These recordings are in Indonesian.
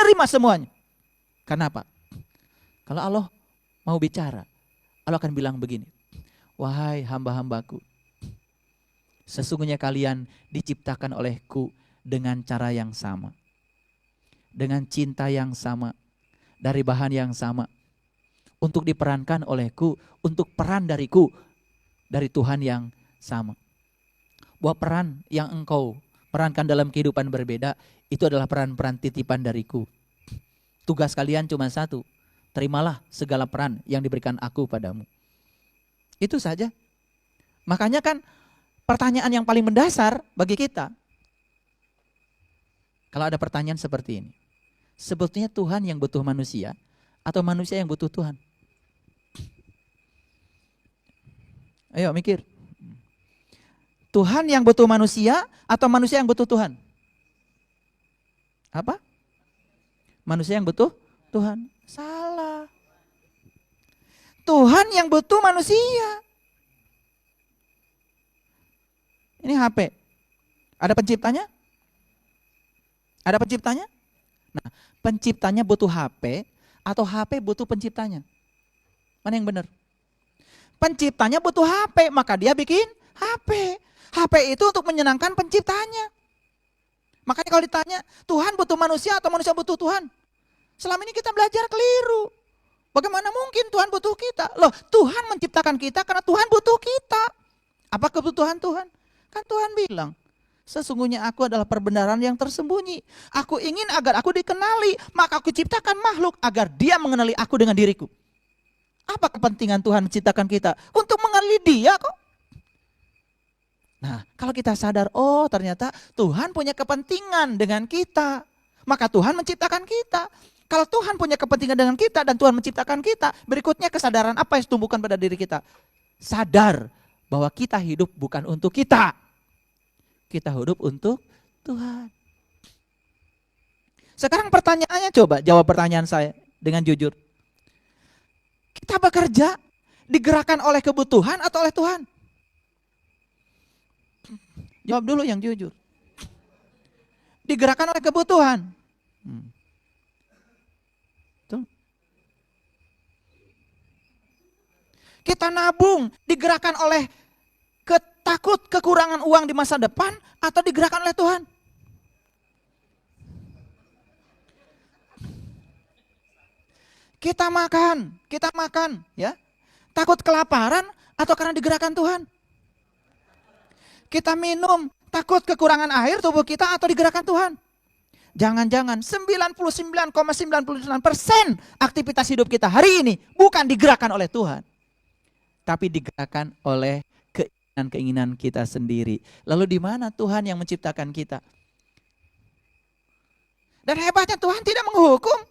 menerima semuanya. Karena apa? Kalau Allah mau bicara, Allah akan bilang begini, wahai hamba-hambaku, sesungguhnya kalian diciptakan olehku dengan cara yang sama, dengan cinta yang sama, dari bahan yang sama, untuk diperankan olehku, untuk peran dariku, dari Tuhan yang sama. Bahwa peran yang engkau perankan dalam kehidupan berbeda, itu adalah peran-peran titipan dariku. Tugas kalian cuma satu, terimalah segala peran yang diberikan aku padamu. Itu saja. Makanya kan pertanyaan yang paling mendasar bagi kita, kalau ada pertanyaan seperti ini, sebetulnya Tuhan yang butuh manusia atau manusia yang butuh Tuhan? Ayo mikir. Tuhan yang butuh manusia atau manusia yang butuh Tuhan? Apa? Manusia yang butuh Tuhan. Salah. Tuhan yang butuh manusia. Ini HP. Ada penciptanya? Ada penciptanya? Nah, penciptanya butuh HP atau HP butuh penciptanya? Mana yang benar? Penciptanya butuh HP, maka dia bikin HP. HP itu untuk menyenangkan penciptanya. Makanya kalau ditanya, Tuhan butuh manusia atau manusia butuh Tuhan? Selama ini kita belajar keliru. Bagaimana mungkin Tuhan butuh kita? Loh, Tuhan menciptakan kita karena Tuhan butuh kita. Apa kebutuhan Tuhan? Kan Tuhan bilang, sesungguhnya aku adalah perbenaran yang tersembunyi. Aku ingin agar aku dikenali, maka aku ciptakan makhluk agar dia mengenali aku dengan diriku. Apa kepentingan Tuhan menciptakan kita? Untuk mengenali dia kok. Nah, kalau kita sadar, oh ternyata Tuhan punya kepentingan dengan kita, maka Tuhan menciptakan kita. Kalau Tuhan punya kepentingan dengan kita dan Tuhan menciptakan kita, berikutnya kesadaran apa yang tumbuhkan pada diri kita? Sadar bahwa kita hidup bukan untuk kita. Kita hidup untuk Tuhan. Sekarang pertanyaannya, coba jawab pertanyaan saya dengan jujur. Kita bekerja digerakkan oleh kebutuhan atau oleh Tuhan? Jawab dulu yang jujur. Digerakkan oleh kebutuhan. Tuh. Kita nabung digerakkan oleh takut kekurangan uang di masa depan atau digerakkan oleh Tuhan? Kita makan, ya. Takut kelaparan atau karena digerakkan Tuhan? Kita minum, takut kekurangan air tubuh kita atau digerakkan Tuhan? Jangan-jangan 99,99% aktivitas hidup kita hari ini bukan digerakkan oleh Tuhan, tapi digerakkan oleh keinginan kita sendiri. Lalu di mana Tuhan yang menciptakan kita? Dan hebatnya Tuhan tidak menghukum.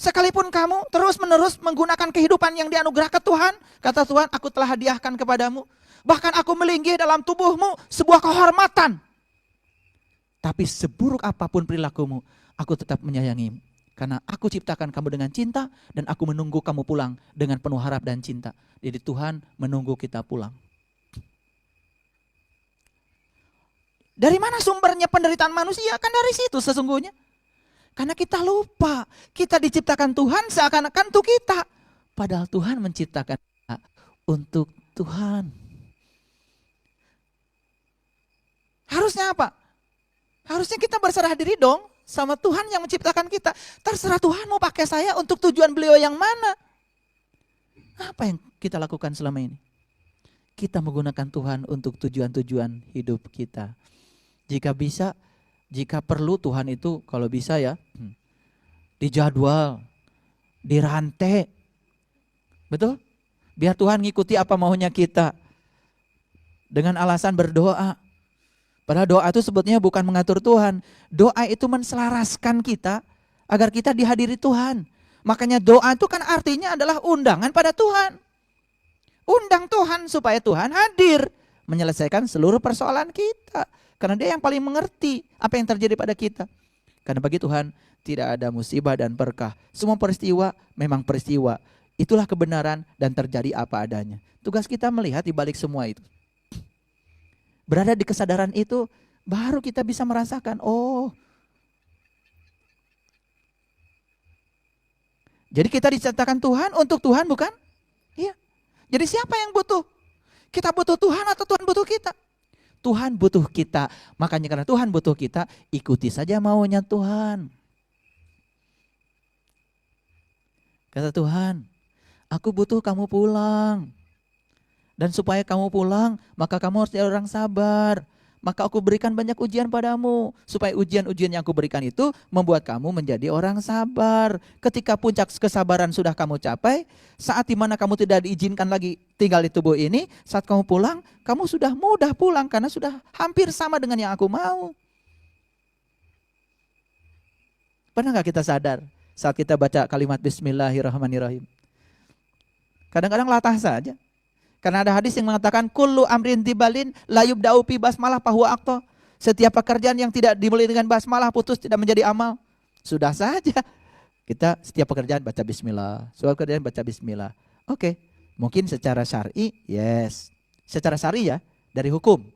Sekalipun kamu terus-menerus menggunakan kehidupan yang dianugerahkan Tuhan, kata Tuhan, aku telah hadiahkan kepadamu. Bahkan aku melinggih dalam tubuhmu sebuah kehormatan. Tapi seburuk apapun perilakumu, aku tetap menyayangimu. Karena aku ciptakan kamu dengan cinta dan aku menunggu kamu pulang dengan penuh harap dan cinta. Jadi Tuhan menunggu kita pulang. Dari mana sumbernya penderitaan manusia? Kan dari situ sesungguhnya. Karena kita lupa, kita diciptakan Tuhan seakan-akan untuk kita. Padahal Tuhan menciptakan kita untuk Tuhan. Harusnya apa? Harusnya kita berserah diri dong sama Tuhan yang menciptakan kita. Terserah Tuhan mau pakai saya untuk tujuan beliau yang mana. Apa yang kita lakukan selama ini? Kita menggunakan Tuhan untuk tujuan-tujuan hidup kita. Jika bisa, jika perlu Tuhan itu kalau bisa ya, dijadwal, dirantai. Betul? Biar Tuhan ngikuti apa maunya kita. Dengan alasan berdoa. Padahal doa itu sebetulnya bukan mengatur Tuhan. Doa itu menselaraskan kita agar kita dihadiri Tuhan. Makanya doa itu kan artinya adalah undangan pada Tuhan. Undang Tuhan supaya Tuhan hadir. Menyelesaikan seluruh persoalan kita. Karena dia yang paling mengerti apa yang terjadi pada kita. Karena bagi Tuhan tidak ada musibah dan berkah. Semua peristiwa memang peristiwa. Itulah kebenaran dan terjadi apa adanya. Tugas kita melihat di balik semua itu. Berada di kesadaran itu baru kita bisa merasakan, oh Jadi kita diciptakan Tuhan untuk Tuhan, bukan? Iya. Jadi siapa yang butuh? Kita butuh Tuhan atau Tuhan butuh kita? Tuhan butuh kita. Makanya karena Tuhan butuh kita, ikuti saja maunya Tuhan. Kata Tuhan, aku butuh kamu pulang. Dan supaya kamu pulang, maka kamu harus jadi orang sabar. Maka aku berikan banyak ujian padamu. Supaya ujian-ujian yang aku berikan itu membuat kamu menjadi orang sabar. Ketika puncak kesabaran sudah kamu capai, saat dimana kamu tidak diizinkan lagi tinggal di tubuh ini, saat kamu pulang, kamu sudah mudah pulang karena sudah hampir sama dengan yang aku mau. Pernah gak kita sadar saat kita baca kalimat Bismillahirrahmanirrahim? Kadang-kadang latah saja. Karena ada hadis yang mengatakan kullu amrin tibalin la yubda'u bi basmalah fahuwa aqta. Setiap pekerjaan yang tidak dimulai dengan basmalah putus, tidak menjadi amal. Sudah saja. Kita setiap pekerjaan baca bismillah, setiap pekerjaan baca bismillah. Oke. Mungkin secara syar'i, yes. Secara syar'i ya, dari hukum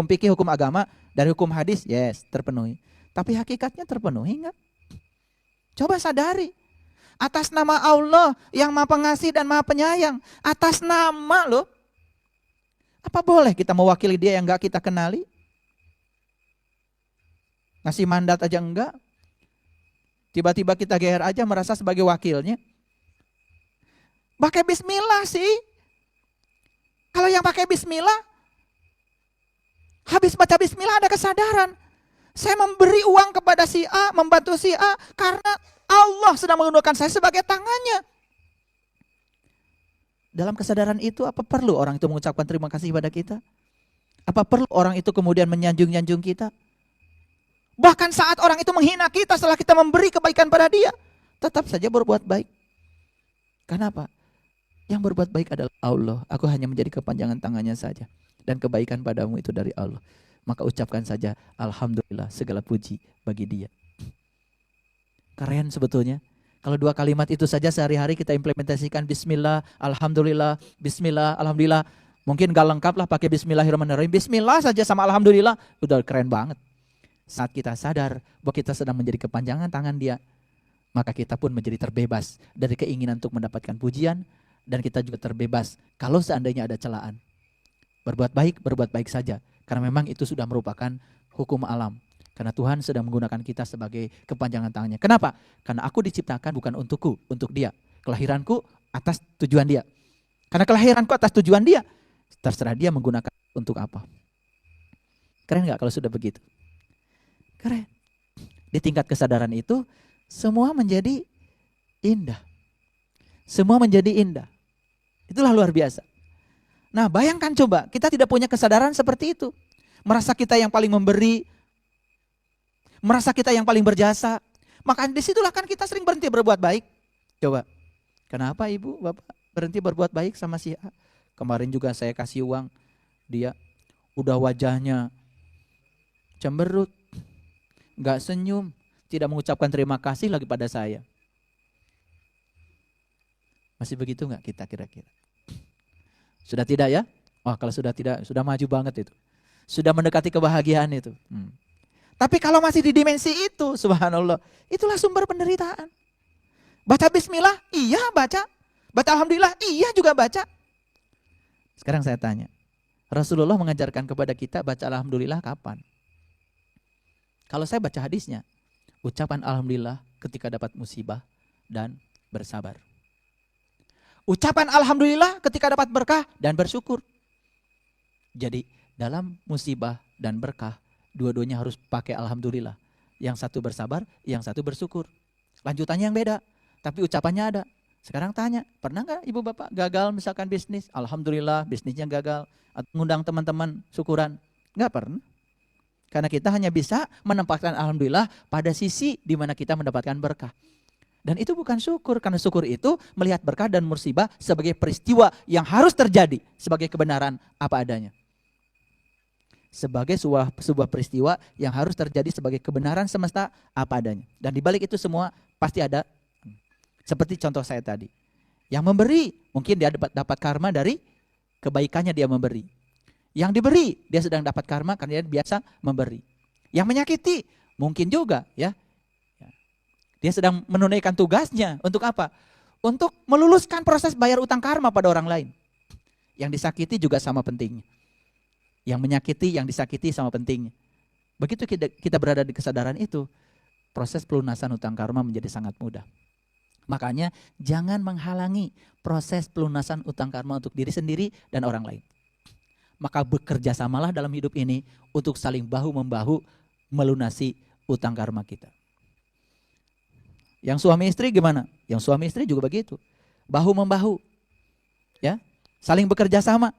fikih, hukum agama, dari hukum hadis, yes, terpenuhi. Tapi hakikatnya terpenuhi enggak? Coba sadari. Atas nama Allah yang Maha Pengasih dan Maha Penyayang. Atas nama loh. Apa boleh kita mewakili dia yang enggak kita kenali? Ngasih mandat aja enggak? Tiba-tiba kita GR aja merasa sebagai wakilnya. Pakai bismillah sih. Kalau yang pakai bismillah, habis baca bismillah ada kesadaran. Saya memberi uang kepada si A, membantu si A karena Allah sedang menggunakan saya sebagai tangannya. Dalam kesadaran itu apa perlu orang itu mengucapkan terima kasih kepada kita? Apa perlu orang itu kemudian menyanjung-nyanjung kita? Bahkan saat orang itu menghina kita setelah kita memberi kebaikan pada dia, tetap saja berbuat baik. Kenapa? Yang berbuat baik adalah Allah. Aku hanya menjadi kepanjangan tangannya saja. Dan kebaikan padamu itu dari Allah. Maka ucapkan saja alhamdulillah, segala puji bagi dia. Keren sebetulnya. Kalau dua kalimat itu saja sehari-hari kita implementasikan bismillah, alhamdulillah, bismillah, alhamdulillah. Mungkin gak lengkap lah pakai bismillahirrahmanirrahim. Bismillah saja sama alhamdulillah, udah keren banget. Saat kita sadar bahwa kita sedang menjadi kepanjangan tangan dia, maka kita pun menjadi terbebas dari keinginan untuk mendapatkan pujian. Dan kita juga terbebas kalau seandainya ada celaan. Berbuat baik saja. Karena memang itu sudah merupakan hukum alam. Karena Tuhan sedang menggunakan kita sebagai kepanjangan tangannya. Kenapa? Karena aku diciptakan bukan untukku, untuk dia. Kelahiranku atas tujuan dia. Karena kelahiranku atas tujuan dia, terserah dia menggunakan untuk apa. Keren gak kalau sudah begitu? Keren. Di tingkat kesadaran itu, semua menjadi indah. Semua menjadi indah. Itulah luar biasa. Nah, bayangkan coba, kita tidak punya kesadaran seperti itu. Merasa kita yang paling memberi, merasa kita yang paling berjasa. Maka disitulah kan kita sering berhenti berbuat baik. Coba, kenapa ibu, bapak berhenti berbuat baik sama si A? Kemarin juga saya kasih uang, dia udah wajahnya cemberut, gak senyum, tidak mengucapkan terima kasih lagi pada saya. Masih begitu gak kita kira-kira? Sudah tidak ya? Oh, kalau sudah tidak, sudah maju banget itu. Sudah mendekati kebahagiaan itu. Tapi kalau masih di dimensi itu, subhanallah, itulah sumber penderitaan. Baca bismillah, iya baca. Baca alhamdulillah, iya juga baca. Sekarang saya tanya, Rasulullah mengajarkan kepada kita baca alhamdulillah kapan? Kalau saya baca hadisnya, ucapan alhamdulillah ketika dapat musibah dan bersabar. Ucapan alhamdulillah ketika dapat berkah dan bersyukur. Jadi dalam musibah dan berkah, dua-duanya harus pakai alhamdulillah. Yang satu bersabar, yang satu bersyukur. Lanjutannya yang beda, tapi ucapannya ada. Sekarang tanya, pernah gak ibu bapak gagal misalkan bisnis? Alhamdulillah bisnisnya gagal. Atau ngundang teman-teman syukuran? Gak pernah. Karena kita hanya bisa menempatkan alhamdulillah pada sisi di mana kita mendapatkan berkah. Dan itu bukan syukur, karena syukur itu melihat berkah dan musibah sebagai peristiwa yang harus terjadi sebagai kebenaran apa adanya. Sebagai sebuah peristiwa yang harus terjadi sebagai kebenaran semesta apa adanya. Dan dibalik itu semua pasti ada, seperti contoh saya tadi. Yang memberi, mungkin dia dapat karma dari kebaikannya dia memberi. Yang diberi, dia sedang dapat karma karena dia biasa memberi. Yang menyakiti, mungkin juga ya. Dia sedang menunaikan tugasnya. Untuk apa? Untuk meluluskan proses bayar utang karma pada orang lain. Yang disakiti juga sama pentingnya. Yang menyakiti, yang disakiti sama pentingnya. Begitu kita berada di kesadaran itu, proses pelunasan utang karma menjadi sangat mudah. Makanya jangan menghalangi proses pelunasan utang karma untuk diri sendiri dan orang lain. Maka bekerja samalah dalam hidup ini untuk saling bahu-membahu melunasi utang karma kita. Yang suami istri gimana? Yang suami istri juga begitu. Bahu-membahu. Ya, saling bekerja sama.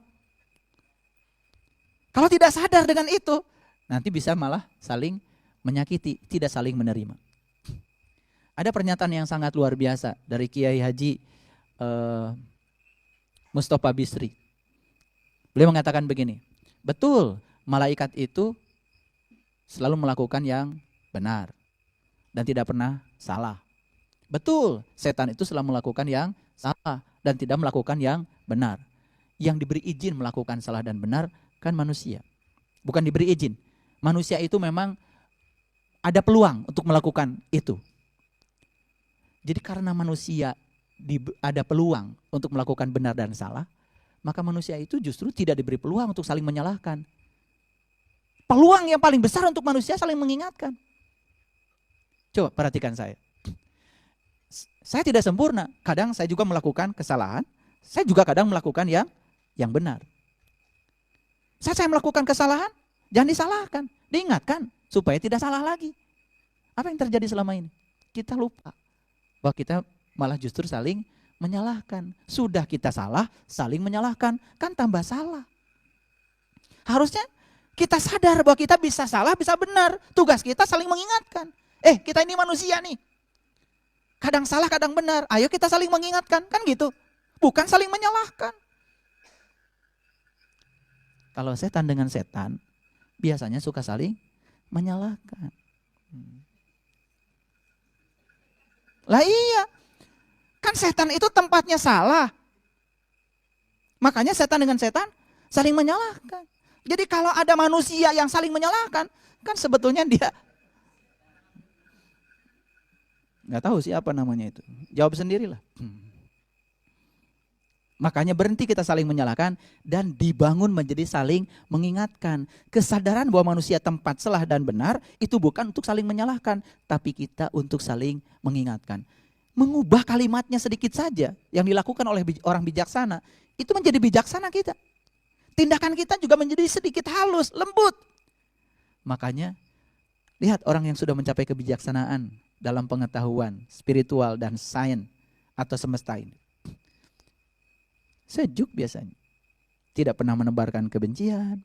Kalau tidak sadar dengan itu, nanti bisa malah saling menyakiti, tidak saling menerima. Ada pernyataan yang sangat luar biasa dari Kiai Haji Mustafa Bisri. Beliau mengatakan begini, betul malaikat itu selalu melakukan yang benar dan tidak pernah salah. Betul setan itu selalu melakukan yang salah dan tidak melakukan yang benar. Yang diberi izin melakukan salah dan benar kan manusia. Bukan diberi izin. Manusia itu memang ada peluang untuk melakukan itu. Jadi karena manusia ada peluang untuk melakukan benar dan salah, maka manusia itu justru tidak diberi peluang untuk saling menyalahkan. Peluang yang paling besar untuk manusia saling mengingatkan. Coba perhatikan saya. Saya tidak sempurna, kadang saya juga melakukan kesalahan, saya juga kadang melakukan yang benar. Saya melakukan kesalahan, jangan disalahkan, diingatkan supaya tidak salah lagi. Apa yang terjadi selama ini? Kita lupa bahwa kita malah justru saling menyalahkan. Sudah kita salah, saling menyalahkan, kan tambah salah. Harusnya kita sadar bahwa kita bisa salah, bisa benar. Tugas kita saling mengingatkan. Kita ini manusia nih. Kadang salah, kadang benar. Ayo kita saling mengingatkan, kan gitu. Bukan saling menyalahkan. Kalau setan dengan setan, biasanya suka saling menyalahkan. Lah iya, kan setan itu tempatnya salah. Makanya setan dengan setan saling menyalahkan. Jadi kalau ada manusia yang saling menyalahkan, kan sebetulnya dia nggak tahu siapa namanya itu. Jawab sendirilah. Makanya berhenti kita saling menyalahkan dan dibangun menjadi saling mengingatkan. Kesadaran bahwa manusia tempat salah dan benar itu bukan untuk saling menyalahkan, tapi kita untuk saling mengingatkan. Mengubah kalimatnya sedikit saja yang dilakukan oleh orang bijaksana, itu menjadi bijaksana kita. Tindakan kita juga menjadi sedikit halus, lembut. Makanya lihat orang yang sudah mencapai kebijaksanaan dalam pengetahuan spiritual dan sains atau semesta ini. Sejuk biasanya. Tidak pernah menebarkan kebencian,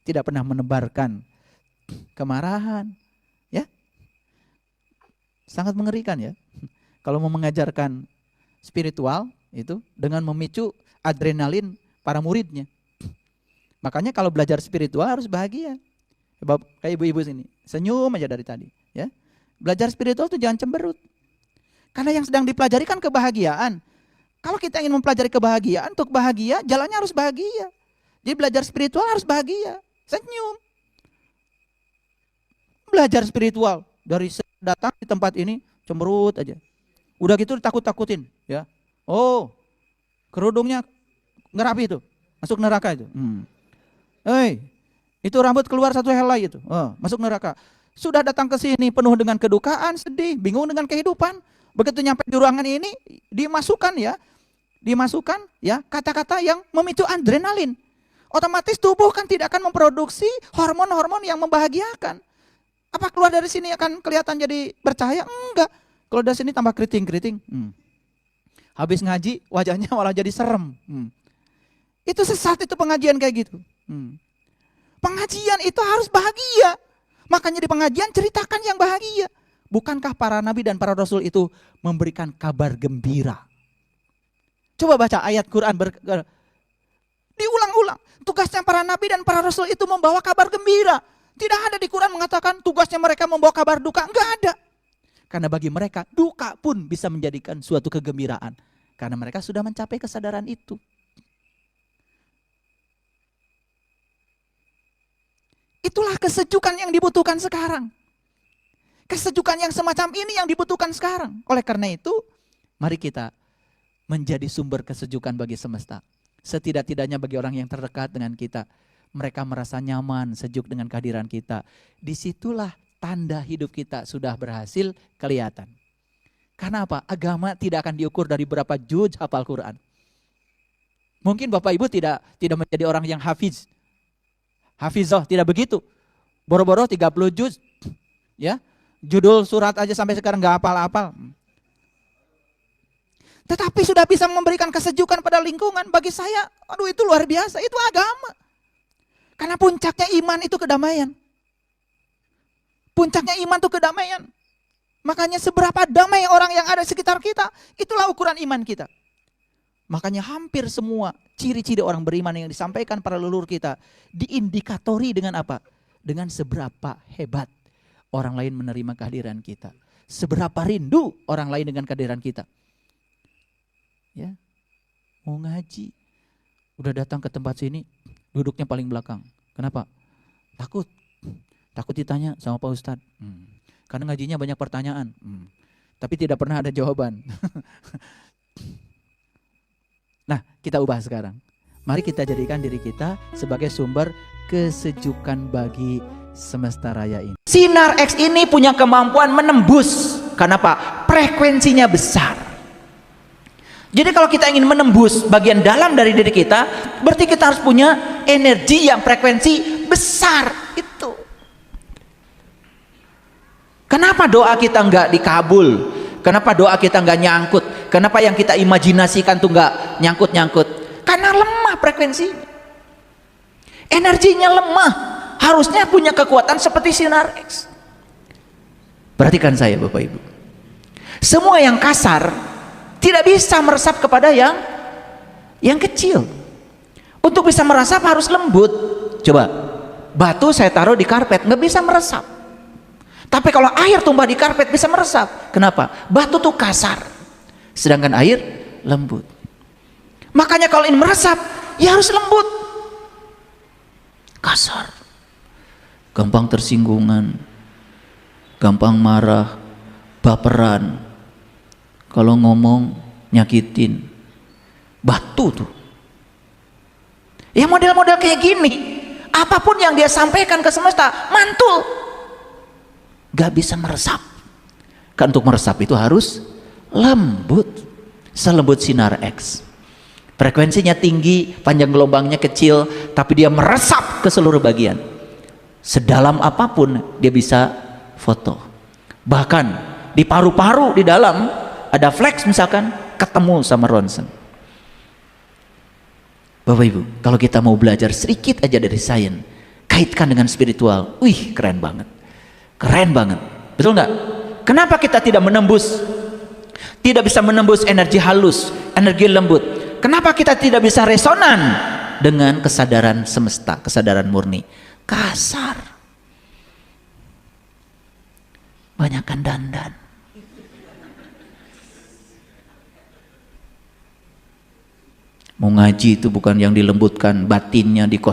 tidak pernah menebarkan kemarahan, ya. Sangat mengerikan ya. Kalau mau mengajarkan spiritual itu dengan memicu adrenalin para muridnya. Makanya kalau belajar spiritual harus bahagia. Kayak ibu-ibu sini, senyum aja dari tadi, ya. Belajar spiritual itu jangan cemberut. Karena yang sedang dipelajari kan kebahagiaan. Kalau kita ingin mempelajari kebahagiaan, untuk bahagia jalannya harus bahagia. Jadi belajar spiritual harus bahagia, senyum. Belajar spiritual dari datang di tempat ini cemberut aja. Udah gitu ditakut-takutin, ya. Oh, kerudungnya ngerapi itu, masuk neraka itu. Itu rambut keluar satu helai itu, masuk neraka. Sudah datang ke sini penuh dengan kedukaan, sedih, bingung dengan kehidupan. Begitu nyampe di ruangan ini, dimasukkan ya kata-kata yang memicu adrenalin. Otomatis tubuh kan tidak akan memproduksi hormon-hormon yang membahagiakan. Apa keluar dari sini akan kelihatan jadi bercahaya? Enggak. Kalau dari sini tambah keriting-keriting. Habis ngaji wajahnya malah jadi serem. Itu sesat, itu pengajian kayak gitu. Pengajian itu harus bahagia. Makanya di pengajian ceritakan yang bahagia. Bukankah para nabi dan para rasul itu memberikan kabar gembira? Coba baca ayat Quran diulang-ulang. Tugasnya para nabi dan para rasul itu membawa kabar gembira. Tidak ada di Quran mengatakan tugasnya mereka membawa kabar duka. Enggak ada. Karena bagi mereka duka pun bisa menjadikan suatu kegembiraan. Karena mereka sudah mencapai kesadaran itu. Itulah kesejukan yang dibutuhkan sekarang. Kesejukan yang semacam ini yang dibutuhkan sekarang. Oleh karena itu, mari kita menjadi sumber kesejukan bagi semesta. Setidak-tidaknya bagi orang yang terdekat dengan kita. Mereka merasa nyaman, sejuk dengan kehadiran kita. Disitulah tanda hidup kita sudah berhasil kelihatan. Karena apa? Agama tidak akan diukur dari berapa juz hafal Quran. Mungkin Bapak Ibu tidak menjadi orang yang hafiz. Hafizah, tidak begitu. Boro-boro 30 juz. Ya, judul surat aja sampai sekarang gak hafal-hafal. Tetapi sudah bisa memberikan kesejukan pada lingkungan. Bagi saya, aduh itu luar biasa, itu agama. Karena puncaknya iman itu kedamaian. Puncaknya iman itu kedamaian. Makanya seberapa damai orang yang ada di sekitar kita, itulah ukuran iman kita. Makanya hampir semua ciri-ciri orang beriman yang disampaikan para leluhur kita diindikatori dengan apa? Dengan seberapa hebat orang lain menerima kehadiran kita. Seberapa rindu orang lain dengan kehadiran kita. Ya, mau ngaji, udah datang ke tempat sini, duduknya paling belakang. Kenapa? Takut ditanya sama Pak Ustadz. Karena ngajinya banyak pertanyaan, tapi tidak pernah ada jawaban. Nah, kita ubah sekarang. Mari kita jadikan diri kita sebagai sumber kesejukan bagi semesta raya ini. Sinar X ini punya kemampuan menembus. Kenapa? Frekuensinya besar. Jadi kalau kita ingin menembus bagian dalam dari diri kita, berarti kita harus punya energi yang frekuensi besar. Itu. Kenapa doa kita enggak dikabul? Kenapa doa kita enggak nyangkut? Kenapa yang kita imajinasikan tuh enggak nyangkut-nyangkut? Karena lemah frekuensinya. Energinya lemah. Harusnya punya kekuatan seperti sinar X. Perhatikan saya Bapak Ibu. Semua yang kasar tidak bisa meresap kepada yang kecil. Untuk bisa meresap harus lembut. Coba, batu saya taruh di karpet nggak bisa meresap. Tapi kalau air tumbah di karpet bisa meresap. Kenapa? Batu tuh kasar, sedangkan air lembut. Makanya kalau ingin meresap, ya harus lembut. Kasar, gampang tersinggungan, gampang marah, baperan. Kalau ngomong nyakitin. Batu tuh. Ya model-model kayak gini, apapun yang dia sampaikan ke semesta, mantul. Gak bisa meresap. Kan untuk meresap itu harus lembut. Selembut sinar X. Frekuensinya tinggi, panjang gelombangnya kecil, tapi dia meresap ke seluruh bagian. Sedalam apapun dia bisa foto. Bahkan di paru-paru di dalam ada flex misalkan, ketemu sama ronsen. Bapak Ibu, kalau kita mau belajar sedikit aja dari sains, kaitkan dengan spiritual, wih keren banget. Keren banget, betul nggak? Kenapa kita tidak menembus, tidak bisa menembus energi halus, energi lembut? Kenapa kita tidak bisa resonan dengan kesadaran semesta, kesadaran murni? Kasar, banyakan dandan. Mau ngaji itu bukan yang dilembutkan batinnya, dikosongkan.